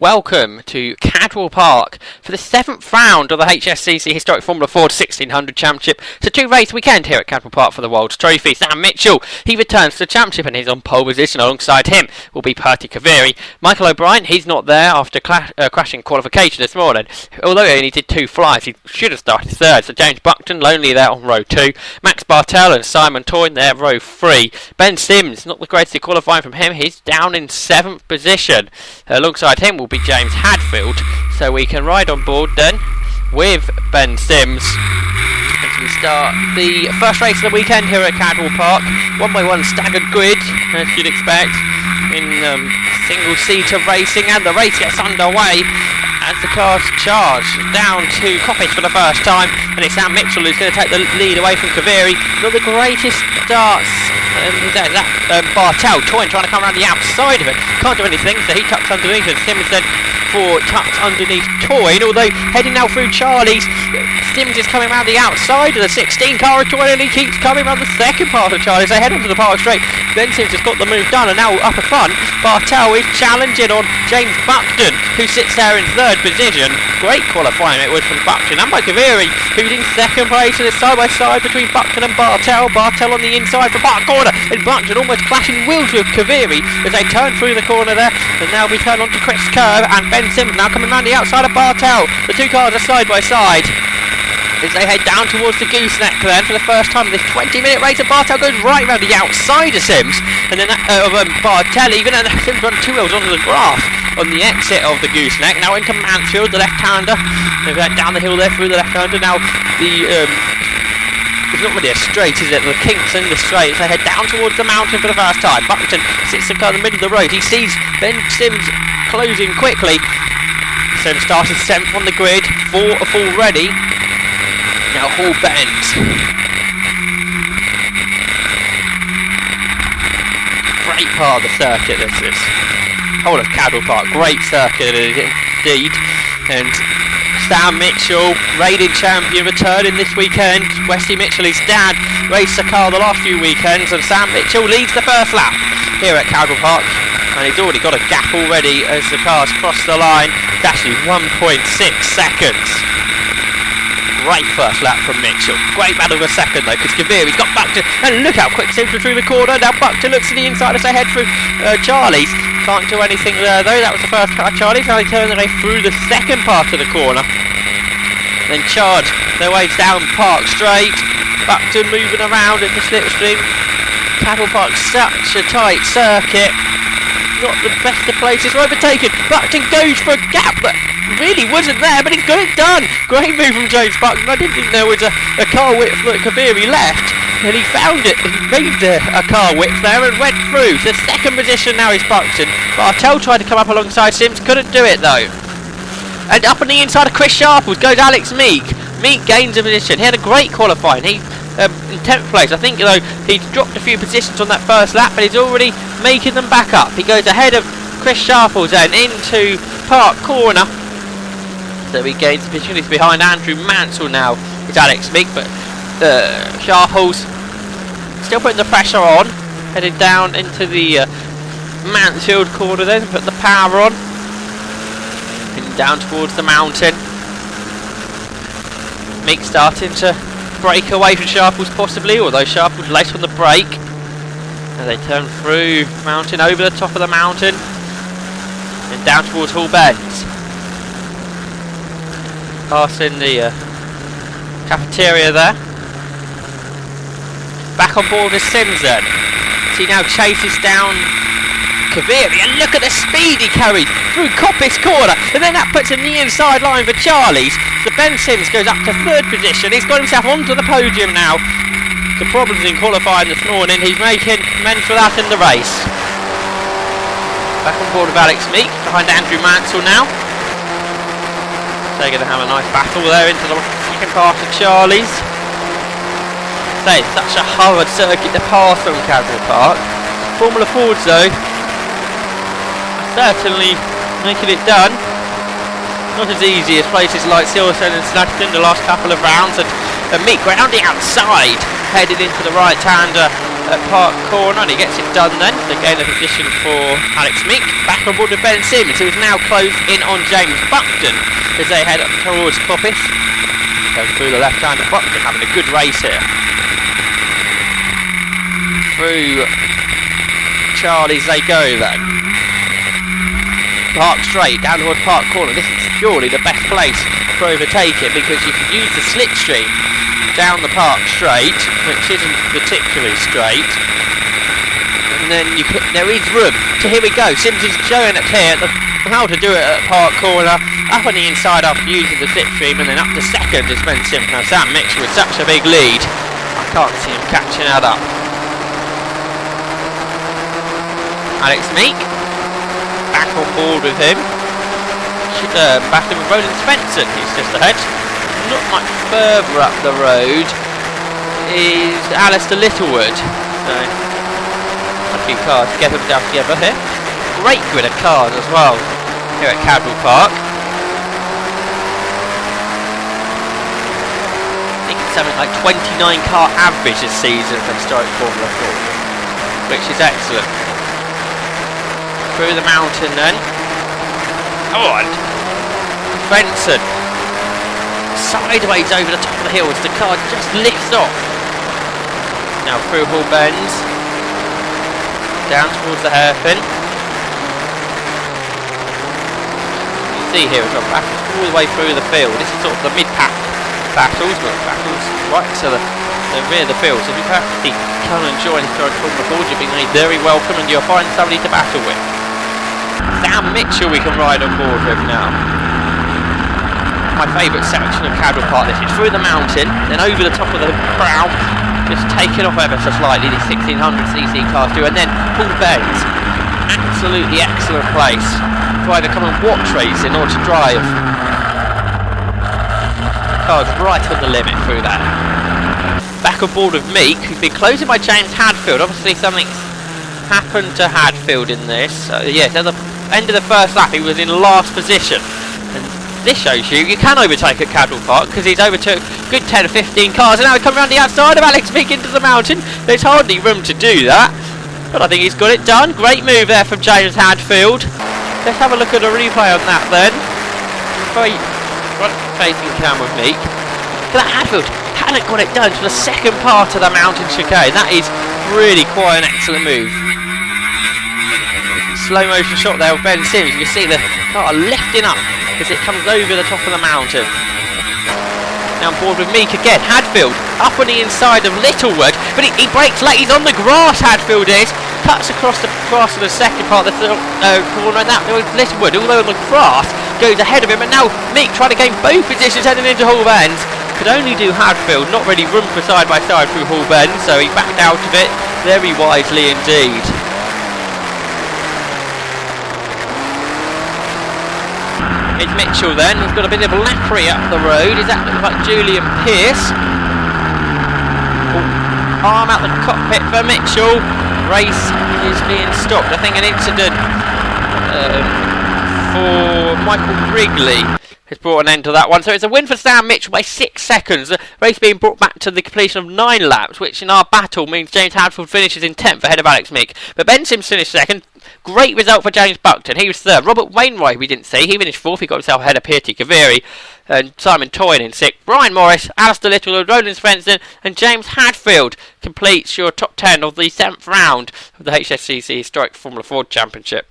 Welcome to Cadwell Park for the 7th round of the HSCC Historic Formula Ford 1600 Championship. It's a two-race weekend here at Cadwell Park for the World's Trophy. Sam Mitchell, he returns to the championship and he's on pole position. Alongside him will be Perty Kaviri. Michael O'Brien, he's not there after crashing qualification this morning. Although he only did 2 flights, he should have started third. So James Buckton, lonely there on row 2. Max Bartel and Simon Toyne there, row 3. Ben Sims, not the greatest qualifying from him. He's down in 7th position. Alongside him will be James Hadfield, so we can ride on board then with Ben Sims as we start the first race of the weekend here at Cadwell Park. 1x1 staggered grid, as you'd expect in single-seater racing, and the race gets underway as the cars charge down to Coppice for the first time, and it's Sam Mitchell who's going to take the lead away from Kaviri. Not the greatest starts. Bartel, Toyne trying to come around the outside of it, can't do anything, so he tucks underneath, and Sims then tucks underneath Toyne, although heading now through Charlie's. Sims is coming around the outside of the 16 car of Toyne, and he keeps coming around the second part of Charlie's. They head onto the park straight. Ben Sims has got the move done, and now up a front, Bartel is challenging on James Buckton, who sits there in 3rd position. Great qualifying it was from Buckton, and by Kaviri, who's in 2nd place, and it's side by side between Buckton and Bartel. Bartel on the inside for Park corner, and Buckton almost clashing wheels with Kaviri as they turn through the corner there, and now we turn onto Chris Curve, and Ben Sims now coming around the outside of Bartel. The two cars are side by side as they head down towards the gooseneck then for the first time in this 20-minute race. And Bartel goes right round the outside of Sims, and then Bartel even, and Sims run 2 wheels onto the grass on the exit of the gooseneck. Now into Mansfield, the left-hander. They went down the hill there through the left-hander. Now the it's not really a straight, is it? The kinks in the straight. They head down towards the mountain for the first time. Buckton sits in the middle of the road. He sees Ben Sims closing quickly. Sims started 7th on the grid, 4th already. Now Hall bends. Great part of the circuit this is. Whole of Cadwell Park, great circuit indeed. And Sam Mitchell, reigning champion, returning this weekend. Wesley Mitchell, his dad, raced the car the last few weekends, and Sam Mitchell leads the first lap here at Cadwell Park, and he's already got a gap already as the cars cross the line. It's actually 1.6 seconds. Great first lap from Mitchell. Great battle of a second though, because Kaviri's got Buckton, and look how quick Sims through the corner. Now Buckton looks to the inside as they head through Charlie's. Can't do anything there though. That was the first car of Charlie's. Now they turn their way through the second part of the corner, then charge their way down Park Straight. Buckton moving around in the slipstream. Cadwell Park, such a tight circuit. Not the best of places for overtaking. Buckton goes for a gap that really wasn't there, but he's got it done. Great move from James Buckton. I didn't think there was a car width that Kaviri left, and he found it. He made a car width there and went through. So 2nd position now is Buckton. Bartel tried to come up alongside Sims, couldn't do it though. And up on the inside of Chris Sharples goes Alex Meek. Meek gains a position. He had a great qualifying. He in 10th place. I think though he's dropped a few positions on that first lap, but he's already making them back up. He goes ahead of Chris Sharples then into Park Corner. So he gains the position. He's behind Andrew Mansell now. It's Alex Meek, but Sharples still putting the pressure on. Headed down into the Mansfield corner then, put the power on. Heading down towards the mountain. Meek starting to break away from Sharples possibly, although Sharples late on the brake. And they turn through mountain, over the top of the mountain, and down towards Hall Bends. Passing the cafeteria there. Back on board with Sims then. He now chases down Kaviri, and look at the speed he carried through Coppice corner, and then that puts him the inside line for Charlie's. So Ben Sims goes up to 3rd position. He's got himself onto the podium now. The problems in qualifying this morning, he's making amends for that in the race. Back on board with Alex Meek behind Andrew Mansell now. They're going to have a nice battle there into the second part of Charlie's. Say, it's such a hard circuit to pass on Cadwell Park. Formula Fords though, certainly making it done. Not as easy as places like Silverstone and Snetterton the last couple of rounds, and Meek round the outside, headed into the right-hander at Park Corner, and he gets it done then. They gain a position for Alex Meek. Back on board with Ben Sims, who's now closed in on James Buckton as they head up towards Coppice. Going through the left hand of Buckton, having a good race here. Through Charlie's they go then. Park Straight, down towards Park Corner. This is surely the best place to overtake it, because you can use the slipstream down the Park Straight, which isn't particularly straight, and then there is room. So here we go, Sims is showing it here how to do it at Park Corner, up on the inside after using the slipstream, and then up to second is Ben Sims. Now Sam Mitchell with such a big lead, I can't see him catching that up. Alex Meek back on board with him, battling with Roland Svensson, he's just ahead. Not much further up the road is Alistair Littlewood. So a few cars together down together here. Great grid of cars as well here at Cadwell Park. I think it's something like 29 car average this season for historic Formula 4, which is excellent. Through the mountain then. Oh, and Svensson sideways over the top of the hill as the car just lifts off. Now through Hall Bends, down towards the hairpin. You see here as well, battles all the way through the field. This is sort of the mid-pack battles, but battles right to the rear of the field. So if you practically come and join historic Formula 4, you'll be made very welcome, and you'll find somebody to battle with. Sam Mitchell we can ride on board with now. My favourite section of Cadwell Park. This is through the mountain, then over the top of the brow, just taking off ever so slightly, these 1600cc cars do, and then Hall Bends. Absolutely excellent place to either come and watch racing or to drive. Cars right on the limit through that. Back on board with Meek, who's been closing by James Hadfield. Obviously something's happened to Hadfield in this. Yes, at the end of the first lap he was in last position. This shows you can overtake at Cadwell Park, because he's overtook good 10 or 15 cars, and now he's coming around the outside of Alex Meek into the mountain. There's hardly room to do that, but I think he's got it done. Great move there from James Hadfield. Let's have a look at a replay on that then. Right facing cam with Meek. Look at that, Hadfield hadn't got it done to the second part of the mountain chicane. That is really quite an excellent move. Slow motion shot there of Ben Sims. You can see the car lifting up as it comes over the top of the mountain. Now on board with Meek again. Hadfield up on the inside of Littlewood, but he brakes late. He's on the grass, Hadfield is. Cuts across the grass in the second part of the corner, and that Littlewood, although on the grass, goes ahead of him, and now Meek trying to gain both positions heading into Hall Bends. Could only do Hadfield, not really room for side by side through Hall Bends, so he backed out of it very wisely indeed. It's Mitchell then, he's got a bit of lappery up the road. Does that look like Julian Pearce? Arm out the cockpit for Mitchell. Race is being stopped. I think an incident for Michael Wrigley has brought an end to that one. So it's a win for Sam Mitchell by 6 seconds. The race being brought back to the completion of 9 laps, which in our battle means James Hadfield finishes in 10th ahead of Alex Meek. But Ben Sims finished second. Great result for James Buckton. He was third. Robert Wainwright we didn't see. He finished fourth. He got himself ahead of Pearty Kaviri and Simon Toyne in sixth. Brian Morris, Alistair Littlewood, Roland Svensson and James Hadfield completes your top 10 of the 7th round of the HSCC Historic Formula 4 Championship.